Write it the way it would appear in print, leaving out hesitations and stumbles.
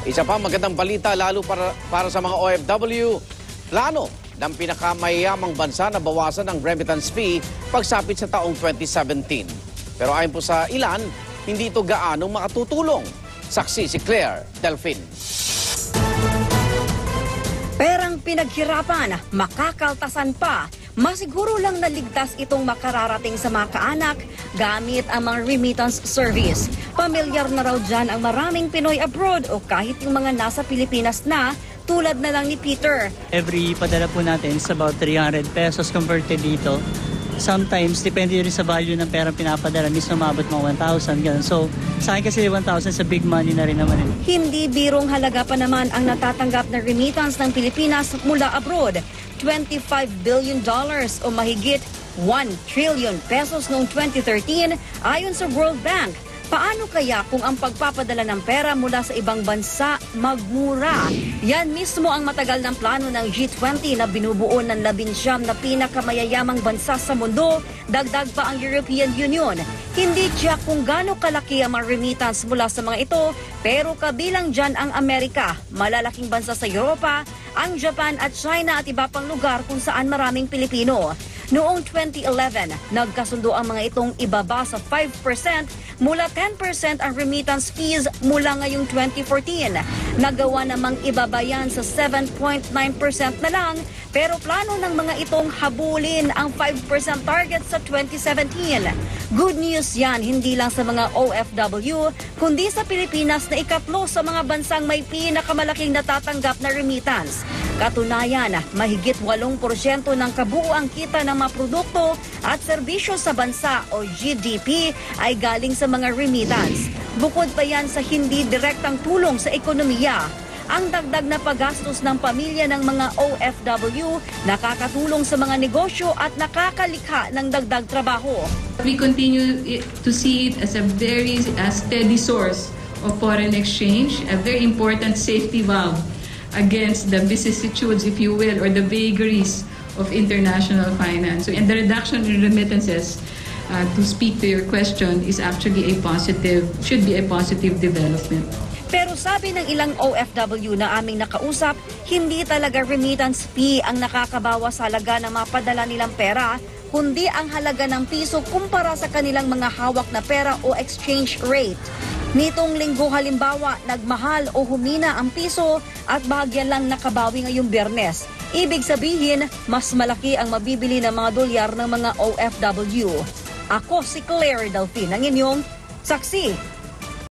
Isa pa magandang balita lalo para sa mga OFW. Plano ng pinakamayamang bansa na bawasan ang remittance fee pagsapit sa taong 2017. Pero ayon po sa ilan, hindi ito gaanong makatutulong. Saksi si Claire Delfin. Perang pinaghirapan, makakaltasan pa. Masiguro lang na ligtas itong makararating sa mga kaanak gamit ang mga remittance service. Pamilyar na raw dyan ang maraming Pinoy abroad o kahit yung mga nasa Pilipinas na tulad na lang ni Peter. Every padala po natin is about 300 pesos converted dito. Sometimes, depende rin sa value ng perang pinapadala, minsan umabot mga 1,000. Ganun. So, sa akin kasi 1,000 sa big money na rin naman. Hindi birong halaga pa naman ang natatanggap na remittance ng Pilipinas mula abroad. $25 billion o mahigit 1 trillion pesos noong 2013 ayon sa World Bank. Paano kaya kung ang pagpapadala ng pera mula sa ibang bansa magmura? Yan mismo ang matagal ng plano ng G20 na binubuo ng 19 na pinakamayayamang bansa sa mundo, dagdag pa ang European Union. Hindi tiyak kung gaano kalaki ang mga remittance mula sa mga ito, pero kabilang dyan ang Amerika, malalaking bansa sa Europa, ang Japan at China at iba pang lugar kung saan maraming Pilipino. Noong 2011, nagkasundo ang mga itong ibaba sa 5% mula 10% ang remittance fees mula ngayong 2014. Nagawa namang ibabayan sa 7.9% na lang, pero plano ng mga itong habulin ang 5% target sa 2017. Good news yan, hindi lang sa mga OFW, kundi sa Pilipinas na ikatlo sa mga bansang may pinakamalaking natatanggap na remittance. Katunayan, mahigit 8% ng kabuuang kita ng mga produkto at serbisyo sa bansa o GDP ay galing sa mga remittance. Bukod pa yan sa hindi direktang tulong sa ekonomiya. Ang dagdag na paggastos ng pamilya ng mga OFW nakakatulong sa mga negosyo at nakakalikha ng dagdag trabaho. We continue to see it as a very steady source of foreign exchange, a very important safety valve against the vicissitudes, if you will, or the vagaries of international finance. So, and the reduction in remittances, to speak to your question, is actually should be a positive development. Pero sabi ng ilang OFW na aming nakausap, hindi talaga remittance fee ang nakakabawa sa halaga ng mapadala nilang pera, kundi ang halaga ng piso kumpara sa kanilang mga hawak na pera o exchange rate. Nitong linggo halimbawa, nagmahal o humina ang piso at bahagyan lang nakabawi ngayong Biyernes. Ibig sabihin, mas malaki ang mabibili ng mga dolyar ng mga OFW. Ako si Claire Delfin, ang inyong saksi.